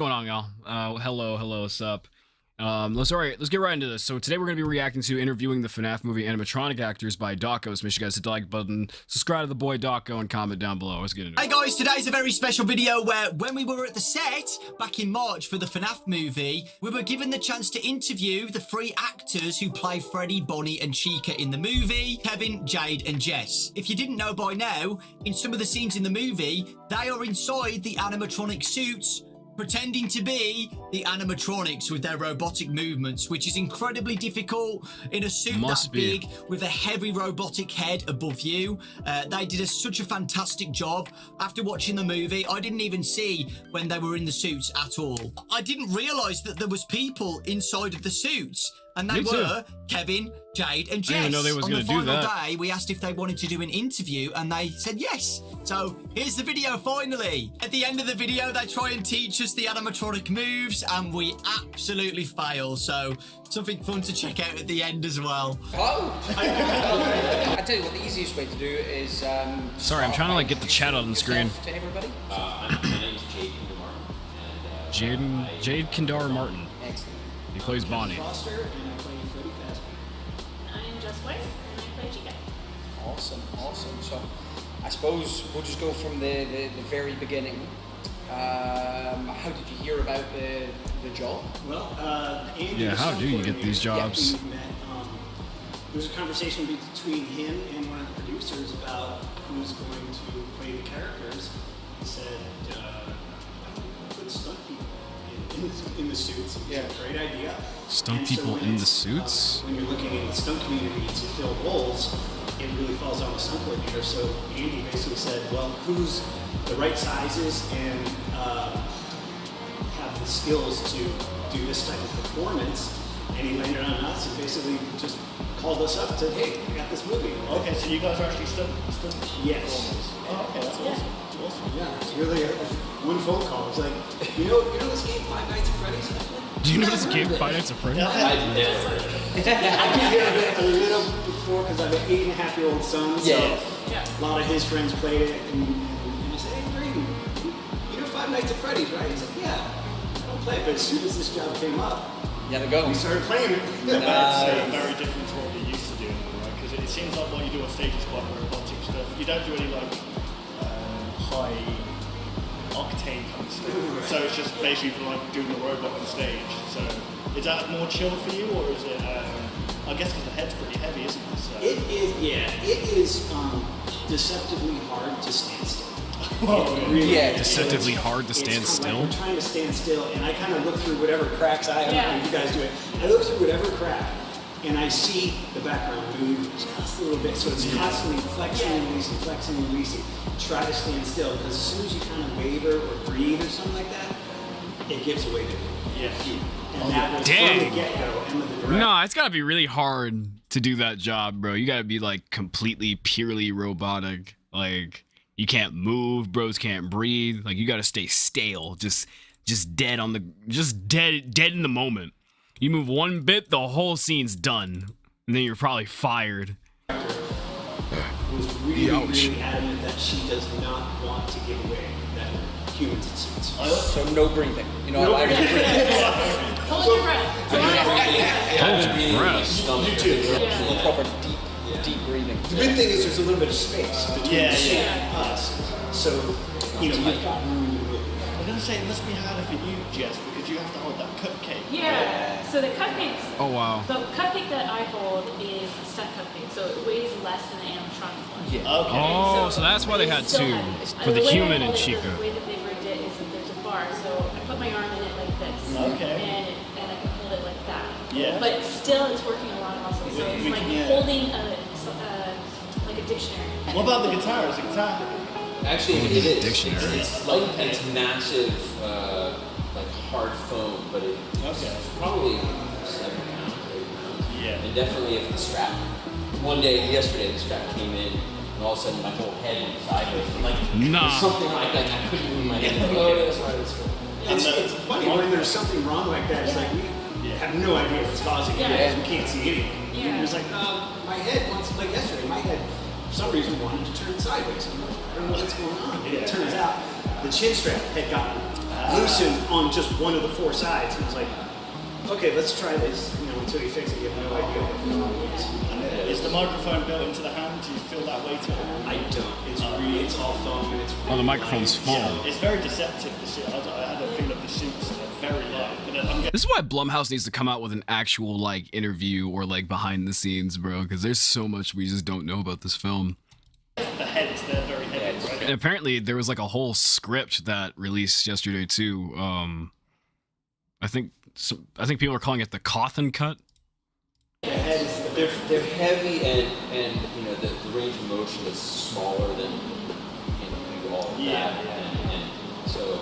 Going on, y'all? Hello, what's up? Let's get right into this. So today we're gonna be reacting to interviewing the FNAF movie animatronic actors by Dawko. So make sure you guys hit the like button, subscribe to the boy Dawko, and comment down below. Let's get into it. Hi guys, today's a very special video where when we were at the set back in March for the FNAF movie, we were given the chance to interview the three actors who play Freddy, Bonnie, and Chica in the movie: Kevin, Jade, and Jess. If you didn't know by now, in some of the scenes in the movie, they are inside the animatronic suits, pretending to be the animatronics with their robotic movements, which is incredibly difficult in a suit that big with a heavy robotic head above you. They did such a fantastic job. After watching the movie, I didn't even see when they were in the suits at all. I didn't realise that there was people inside of the suits. And they were Kevin, Jade, and Jess. I didn't even know they was On the gonna do final that. day, we asked if they wanted to do an interview, and they said yes. So here's the video finally. At the end of the video, they try and teach us the animatronic moves, and we absolutely fail. So something fun to check out at the end as well. Oh! I tell you what, the easiest way to do is. Sorry, I'm trying to like get the chat on the screen. To everybody. My name's Jade Kendar Martin. Jade Kendar Martin. Excellent. He plays Bonnie. Foster, and I play Freddy Fazbear. I'm Jess Weiss, and I play Chica. Awesome. So, I suppose we'll just go from the very beginning. How did you hear about the job? Well, Andy Yeah, was how do you get coordinator. these jobs? Yeah, we met, there was a conversation between him and one of the producers about who's going to play the characters. He said, put stunt people in the suits. It's a great idea. Stunt And so people when in the it's, suits? when you're looking at the stunt community to fill roles, it really falls on the stunt coordinator. So Andy basically said, well, who's the right sizes and have the skills to do this type of performance? And he landed on us and basically just called us up and said, hey, I got this movie. Okay, so you guys are actually stunt Yes. performers. Oh, okay, that's awesome. Awesome. Yeah, it's really one phone call. It's like, you know this game, Five Nights at Freddy's? Do you know this game, Five Nights at Freddy's? I've never. I did hear of it a little before because I have an 8.5-year-old son. So a lot of his friends played it, and I said, hey, Brady, you know Five Nights at Freddy's, right? He's like, yeah, I don't play it, but as soon as this job came up, Yeah, to go. we started playing it. It's very different to what you're used to doing, right? Because it seems like what you do on stage is quite robotic stuff. You don't do any like high octane kind of stuff. So it's just basically like doing a robot on stage. So is that more chill for you, or is it? I guess because the head's pretty heavy, isn't it? So. It is, yeah, it is deceptively hard to stand still. Deceptively hard to stand still? I'm trying to stand still, and I kind of look through whatever cracks I don't know how you guys do it. I look through whatever crack, and I see the background move just a little bit. So it's constantly flexing and releasing. Try to stand still, because as soon as you kind of waver or breathe or something like that, it gives away the cue. And that was from the get-go, Emma the director. No, it's gotta be really hard to do that job, bro. You gotta be like completely, purely robotic. Like, you can't move, bros can't breathe. Like, you gotta stay stale, just dead in the moment. You move one bit, the whole scene's done, and then you're probably fired. Was really adamant that she does not want to give away that humans in suits. So no breathing. You know, I actually Hold your breath. Hold your breath. You too. proper deep breathing. The good thing is there's a little bit of space between the suit and us, so you've got room to move. I'm gonna say it must be harder for you, Jess, because you have to hold that cupcake. Yeah. So the cupcakes. Oh wow. The cupcake that I hold is a stunt cupcake, so it weighs less than the animatronic one. Yeah. Okay. Oh, so that's why they had two for the human and Chica. The way that they rigged it is that there's a bar, so I put my arm in it like this. Okay. And I can hold it like that. Yeah. But still, it's working a lot of muscles, so it's like holding like a dictionary. What about the guitar? Is the guitar? Actually, it is. Dictionary. It's like it's massive, like hard foam, but it's probably 7 pounds, 8 pounds. Yeah. And definitely if the strap. One day, yesterday, the strap came in, and all of a sudden my whole head went sideways. I'm like, something like that. I couldn't move my head. Oh, that's right. It's funny when there's something wrong like that. It's like we have no idea what's causing it because we can't see anything. Yeah. It's like my head once, like yesterday, my head for some reason wanted to turn sideways. I'm like, I don't know what's going on. And it turns out the chin strap had gotten loosen on just one of the 4 sides. And I was like, okay, let's try this. You know, until you fix it, you have no idea what the problem is. Is the microphone built into the hand? Do you feel that weight at all? I don't. It's really, it's all foam and it's really the microphone's full. Yeah, it's very deceptive, the suit. I had a feel of the suits are very light. But I'm getting This is why Blumhouse needs to come out with an actual like interview or like behind the scenes, bro, because there's so much we just don't know about this film. the heads, they're very heavy, right? And apparently there was like a whole script that released yesterday too. I think people are calling it the Cawthon cut. They're heavy and you know the range of motion is smaller than all of that, and so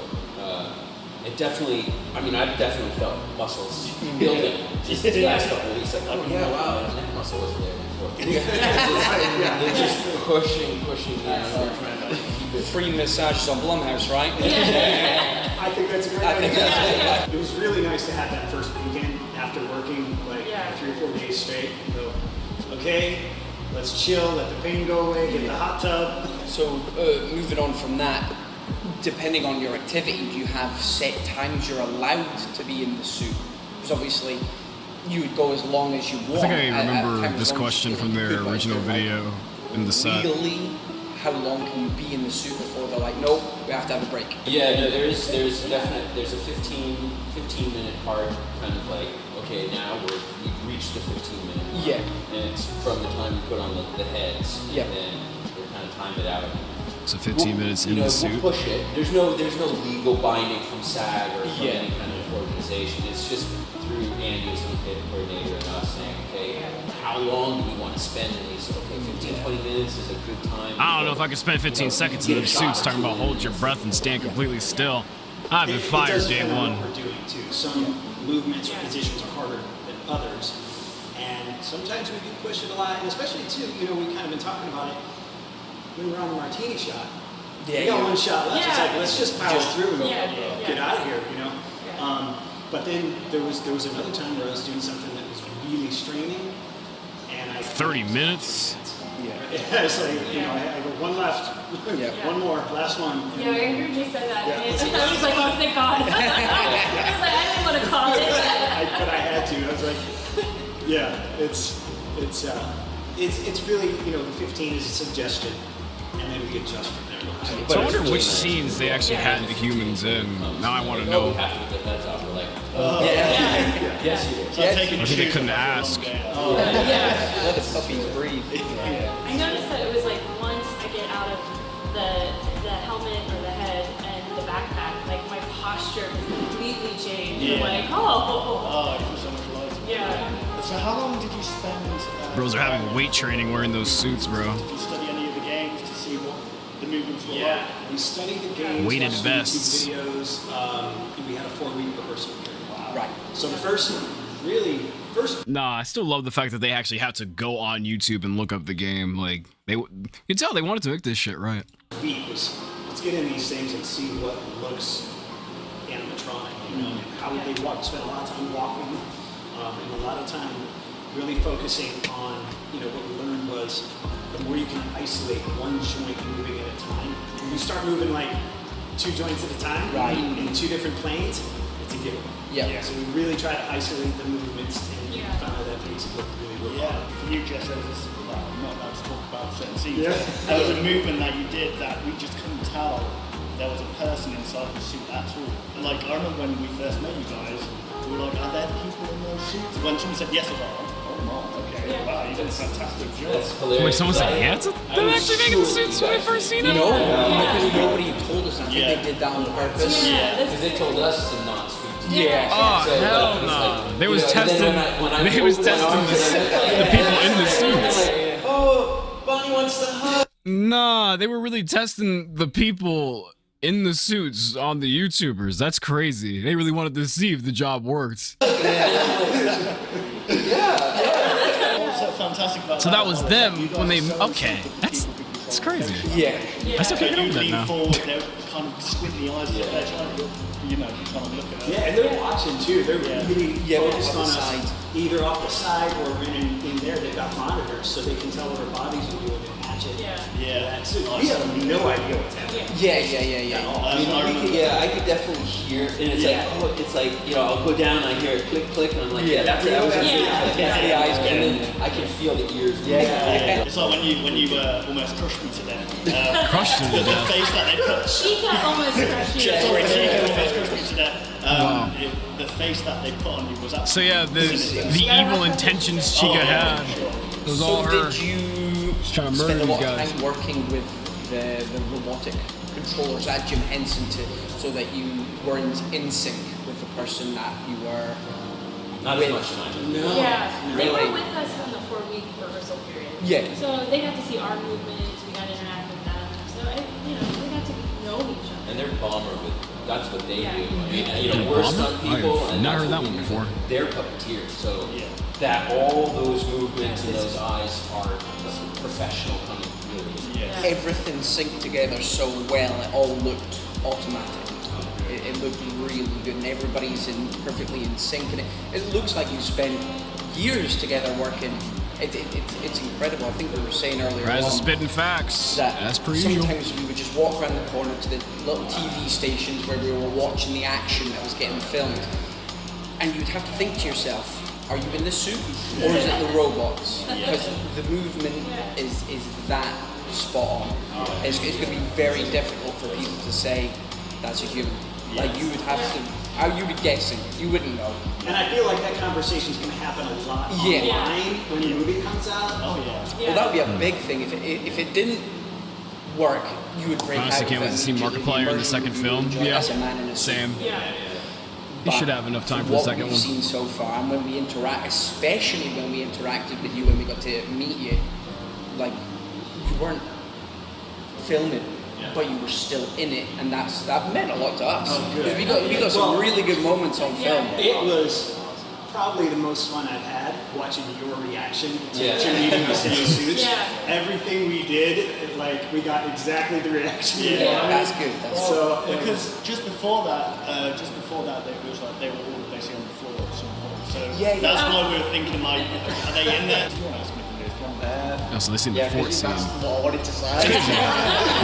it definitely. I mean, I've definitely felt muscles building just the last couple of weeks. Like, oh yeah, wow, that neck muscle wasn't there before. They're just pushing. Free massages on Blumhouse, right? I think that's a great idea. It was really nice to have that first weekend after working like 3 or 4 days straight. And go, okay, let's chill, let the pain go away, get the hot tub. So moving on from that, depending on your activity, do you have set times you're allowed to be in the suit? Because obviously you would go as long as you want. I think I remember this question from their original video in the set. Legally, how long can you be in the suit before they're like, nope, we have to have a break? Yeah, no, there's a 15-minute part, kind of like, okay, now we've reached the 15-minute. Yeah. And it's from the time you put on the heads. Yeah. And then they kind of time it out. So 15 minutes in the suit. We'll push it. There's no legal binding from SAG or from any kind of organization. It's just through Andy as the coordinator and us saying, okay, how long do we want to spend in these? Okay, 15, 20 minutes is a good time. I don't know if I could spend 15 seconds in the suits talking about hold your breath and stand completely still. I've been fired day one. What we're doing too. Some movements or positions are harder than others, and sometimes we do push it a lot. And especially too, you know, we kind of been talking about it when we're on a martini shot. We got 1 shot left. It's like let's just power through and get out of here, you know. But then there was another time where I was doing something that was really straining, and I 30 minutes. Yeah, it's like, you know, I go 1 left, 1 more, last one. Yeah, I heard you said that. And I was like, oh, thank God. I was like, I didn't want to call it. But I had to. I was like, yeah, it's really, you know, the 15 is a suggestion, and then we adjust from there. So I wonder which scenes they actually had the humans in. Now I want to know. We have to get the heads off. We're like, Yes, you do. I think they couldn't ask. Let the puppies breathe. I noticed that it was like once I get out of the helmet or the head and the backpack, like my posture completely changed. I'm like, Oh, it was so much lighter. yeah. So how long did you spend? Bros are having weight training wearing those suits, bro. Did you study any of the games to see what the movements were like? We studied the games, Weighted watched vests. YouTube videos, and we had a 4-week rehearsal period. Right. So the first Nah, I still love the fact that they actually had to go on YouTube and look up the game. Like you could tell they wanted to make this shit right. week was let's get in these things and see what looks animatronic, you know, and how would they walk. Spend a lot of time walking, and a lot of time really focusing on, you know, what we learned was the more you can isolate one joint moving at a time. When you start moving like 2 joints at a time, in 2 different planes, it's a giveaway. Yeah. So we really try to isolate the movements and found out that makes it look really Yeah, well. for you, Jess, there was this, well, I'm not allowed to talk about certain scenes. There was a movement that you did that we just couldn't tell there was a person inside the suit at all. Like, I remember when we first met you guys, we were like, are there people in those suits? When someone said yes, I was like, oh my, okay, wow, you did a fantastic job. That's hilarious. Wait, someone said yeah to them actually making the suits when we first seen it? No, because nobody told us. I think they did that on purpose. Because they told us to not speak to you. Oh, So, hell it's no. like, They you was know, and then testing when I the opened my people in the suits. Like, oh, Bonnie wants to hug. Nah, they were really testing the people in the suits on the YouTubers. That's crazy. They really wanted to see if the job worked. What's so fantastic about So that was them when they. Okay, that's crazy. Yeah. I still can't get over that lean now. forward, they're kind of squinting eyes, they're trying to, you know, trying to look at it. Yeah, and they're watching too. They're really focused off on the us, side. either off the side or in there. They've got monitors, so they can tell what our bodies are doing and match it. Yeah. Yeah. So we have no idea what's happening. Yeah. I could definitely hear, and it's like, oh, it's like, you know, I'll go down, I hear it click, click, and I'm like, yeah, that's it. I was just the eyes, and then I can feel the ears. It's like when you almost crushed me to death. Crushed him to The death. face that they put. Chica almost crushed you. Sorry, Chica almost crushed me to death. The face that they put on you was So absolutely yeah, the evil intentions Chica had. It was all So her. did you trying to spend murder a lot these of guys. time working with the robotic controllers at Jim Henson so that you weren't in sync with the person that you were Not as much time. Yeah, they Really? were with us in the 4-week rehearsal period. Yeah. So they got to see our movements, we got to interact with them. So, we got to know each other. And they're bomber with, that's what they Yeah. do. I mean, you know, They're we're bomber? stunt people. I've and not that's heard what that we one do. before. They're puppeteers, so Yeah. that all those movements and those eyes are professional kind of really. Yeah. everything synced together so well, it all looked automatic. It looked really good, and everybody's perfectly in sync, and it looks like you spent years together working. It's incredible. I think we were saying earlier Rise on of spitting facts. that As per usual. sometimes we would just walk around the corner to the little TV stations where we were watching the action that was getting filmed, and you'd have to think to yourself, are you in the suit or is it the robots? Because the movement is that spot on. It's going to be very difficult for people to say that's a human. Like you would have to, you'd be guessing, you wouldn't know. And I feel like that conversation's going to happen a lot Yeah. online when the movie comes out. Oh yeah. Well, that would be a big thing. If it didn't work, you would break Honestly, out can't of wait it to see immediately. Markiplier in the Immersion second would be film. enjoyed Yeah. as a man in a suit. Same. Yeah. He should have enough time for the What second we've one. seen so far, and when we interact, especially when we interacted with you, when we got to meet you, like you weren't filming, but you were still in it, and that meant a lot to us. Oh, good. We got some Well, really good moments on film. It was probably the most fun I've had watching your reaction to Yeah. meeting us in the suits. Yeah. Everything we did, like we got exactly the reaction. we Yeah. wanted. That's good. That's So Because just before that, it was like they were all basically on the floor at some point. So Yeah. that's why we were thinking like, are they in there? Oh, so they seen the fort scene. what I wanted to say.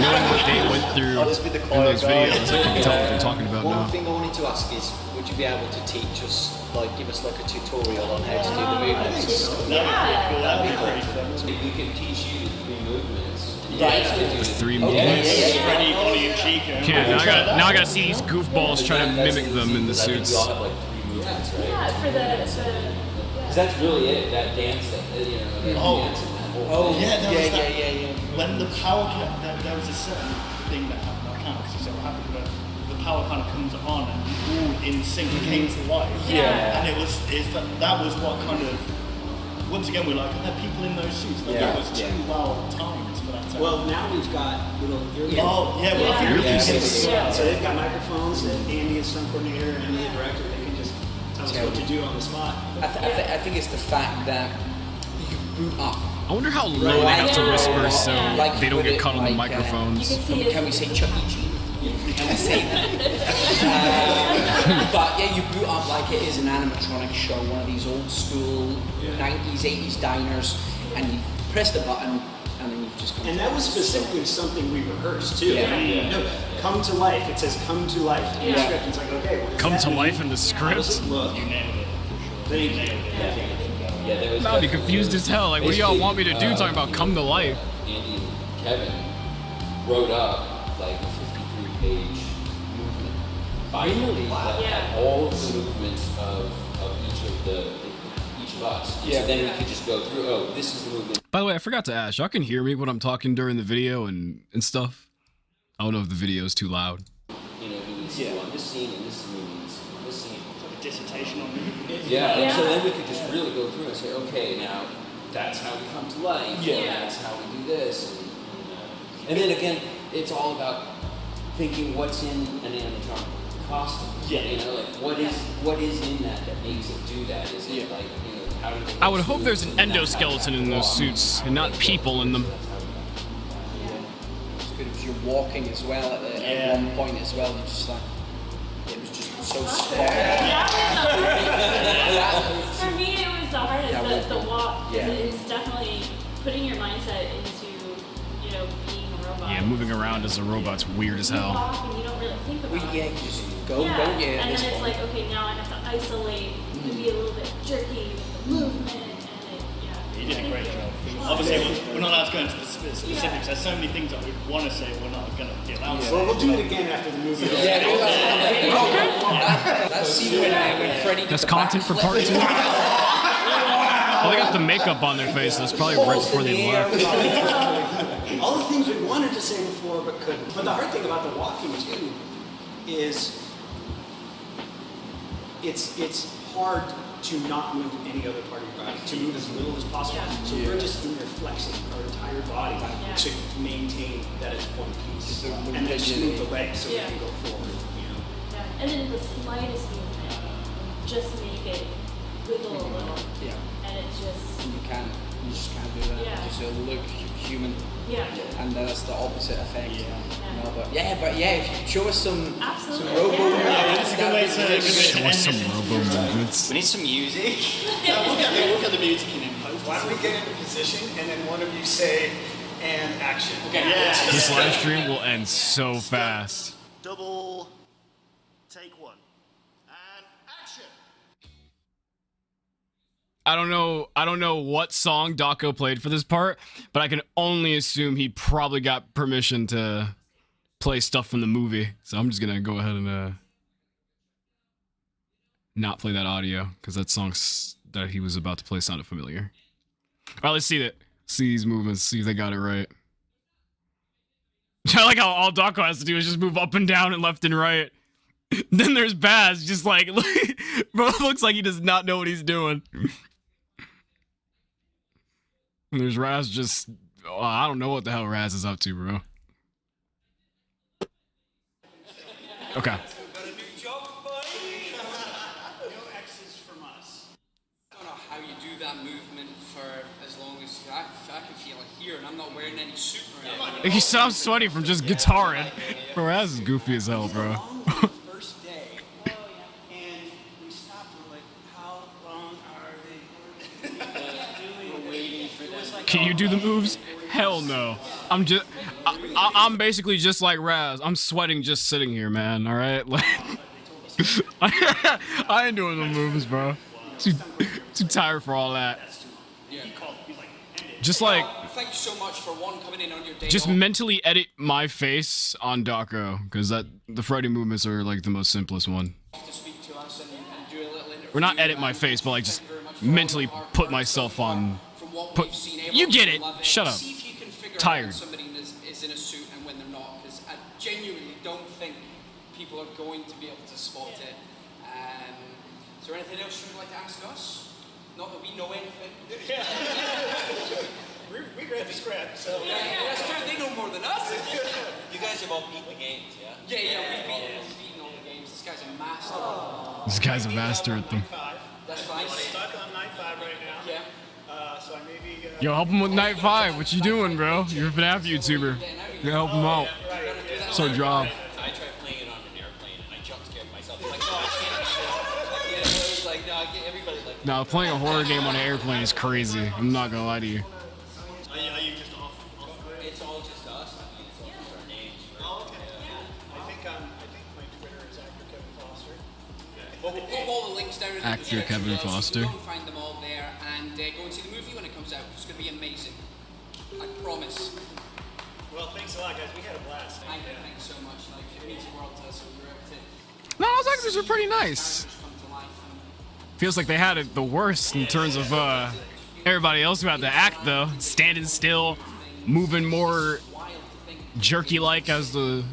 Knowing what they went through I'll just be the in quiet those guy. videos, I can tell what they're talking about One now. thing I wanted to ask is, would you be able to teach us, like, give us like a tutorial on how to do the movements and stuff? That'd be pretty fun. We can teach you the 3 movements. And Right. you guys can do the 3 Okay, movements. Freddy, Bonnie, and Chica. Yeah, now I gotta see these goofballs trying to mimic them in the I think suits. we all have like 3 movements, right? Yeah, for the Because that's really it, that dance, that Oh. dance and that whole thing. Yeah, there was that. yeah. When the power, there was a certain thing that happened. I can't actually say what happened, but the power kind of comes on and all in sync came to life. Yeah. And that was what kind of. Once again, we're like, are there people in those suits? Like, Yeah. It was too well timed for that to well, now we've got little earphones. Oh, yeah, well, I think we can Earpieces. get Yeah. So they've got microphones that Andy is stunt coordinator and the director. They can just tell us what to do on the spot. I think it's the fact that you boot up. I wonder how low they have to whisper so Like they don't with get it, caught on the like, microphones. You can see Can we it. say Chuck E. Cheese? Can we say that? But yeah, you boot up like it is an animatronic show, one of these old school 90s, 80s diners, and you press the button, and then you've just come. And that was specifically something we rehearsed too. Yeah. No, come to life. It says come to life in the Yeah. script. It's like, okay, what does Come that to mean? life in the How does script. it look? You nailed it. Thank you. Yeah, there was I'll be definitely- confused as hell. Like, what do y'all want me to do talking about come to life? Andy and Kevin wrote up like a 53-page movement binder that Yeah. had all of the movements of each of us. And Yeah. so then we could just go through, oh, this is the movement. By the way, I forgot to ask. Y'all can hear me when I'm talking during the video and stuff? I don't know if the video is too loud. You know, we would see on this scene and this scene and this scene. Like a dissertation on movement. Yeah, and so Yeah. then we could just really go through and say, okay, now that's how we come to life. Yeah. And that's how we do this. And then again, it's all about thinking what's in an animatronic costume. Yeah. You know, like what is in that makes it do that? Is it like, you know, how do they I would hope there's an endoskeleton in those suits and not people in them. It's good. It was your walking as well at one point as well. You just like it was just so spot. For me, it was the hardest, That was the walk. Yeah. It's definitely putting your mindset into moving around as a robot's weird as You hell. walk and you don't really think about Yeah, it. you just go, Yeah, don't you? At and this then it's point. like, okay, now I have to isolate and be a little bit jerky with the movement, and it, yeah. You did a great job. Obviously, we're not allowed to go into the specifics. There's so many things that we want to say we're not going to be allowed to. Well, we'll do it again after the movie. That scene when Freddy. That's content for part 2. Oh, they got the makeup on their face. That's probably right before they left. All the things we wanted to say before but couldn't. But the hard thing about the walking too is it's hard to not move any other part of your body, to move as little as possible. Yeah. So we're just in there flexing our entire body to maintain that it's one piece. And then just move the legs so we can go forward. You know? Yeah. And then the slightest movement, just make it wiggle a little. Yeah. And it's just, You just can't do that. Yeah. Just it'll look human. yeah. And that's the opposite effect. Yeah. No, but if you show us some Absolutely. robo Yeah. It's a good way to Show us some robo movements. We need some music. We'll get the music in post. Why don't we get into position and then one of you say, and action. Yeah. This live stream will end so fast. Double take 1. And action. I don't know what song Dawko played for this part, but I can only assume he probably got permission to play stuff from the movie. So I'm just gonna go ahead and not play that audio because that song that he was about to play sounded familiar. All right, let's see that. See these movements. See if they got it right. I like how all Dawko has to do is just move up and down and left and right. Then there's Baz, just like, bro, looks like he does not know what he's doing. And there's Raz just, oh, I don't know what the hell Raz is up to, bro. Okay. X's from us. I don't know how you do that movement for as long as I can feel it here, and I'm not wearing any suit or anything. He sounds sweaty from just guitaring. Bro, Raz is goofy as hell, bro. First day. And we stopped and we're like, how long are they doing? We're waiting for them. Can you do the moves? Hell no. I'm basically just like Raz. I'm sweating just sitting here, man. All right, like, I ain't doing the moves, bro. Too tired for all that. Just like, Thank you so much for coming in on your day just off. mentally edit my face on Dawko, because the Freddy movements are like the most simplest one. To speak to us and do a little interview. Or not edit my face, but like just Thank you very much for all mentally your hard put work myself so far. on. From what Put, we've seen, you everyone's get it. loving Shut up. See if you can figure out Tired. when somebody is in a suit and when they're not, because I genuinely don't think people are going to be able to spot it. Is there anything else you'd like to ask us? Not that we know anything. We read the script, so. That's true, they know more than us. You guys have all beat the games, yeah? We've beaten all the games. This guy's a master. This guy's a master at them. That's fine. Stuck on night 5 right now. Yeah. So I may be. Yo, help him with night 5. What you doing, bro? You're a FNAF YouTuber. You help him out. It's our job. I tried playing it on an airplane and I jump scared myself. I'm like, no, I can't. It was like, no, I can't. Everybody like. Now, playing a horror game on an airplane is crazy. I'm not gonna lie to you. Are you just off? It's all just us. I mean, it's all just our names. Oh, okay. I think my Twitter is actor Kevin Foster. We'll put all the links down in the Actor description Kevin below, so Foster. you can go and find them all there and go and see the movie when it comes out. It's going to be amazing. I promise. Well, thanks a lot, guys. We had a blast. Thanks so much. Like, it means the world to us. We're able to No, those actors are pretty nice. come to life. Feels like they had it the worst in terms of everybody else who had to act, though. Standing still, moving more jerky-like, as the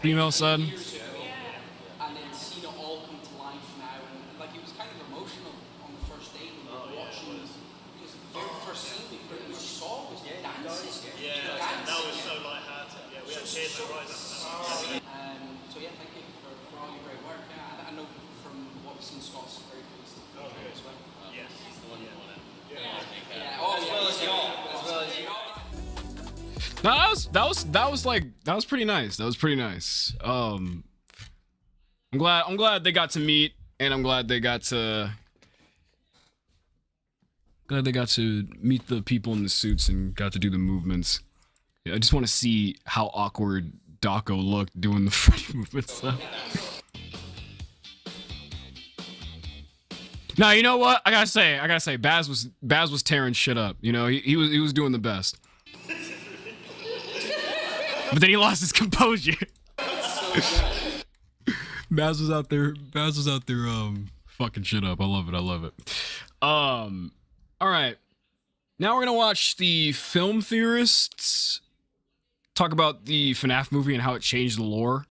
female said. And then seeing it all come to life now, and like it was kind of emotional on the first day when we were watching, because the very first scene we saw was the dances. That was so light-hearted. Yeah, we had tears in our eyes after that. So yeah, thank you for all your great work. Yeah, I know from what we've seen, Scott's very pleased as well. Yes, he's the one that won it. Yeah. Oh, as well as you. No, that was pretty nice. That was pretty nice. I'm glad they got to meet, and I'm glad they got to meet the people in the suits and got to do the movements. I just want to see how awkward Dawko looked doing the Freddy movements though. Now you know what I gotta say, Baz was tearing shit up. You know, he was doing the best. But then he lost his composure. Baz was out there fucking shit up. I love it. All right. Now we're gonna watch the film theorists talk about the FNAF movie and how it changed the lore.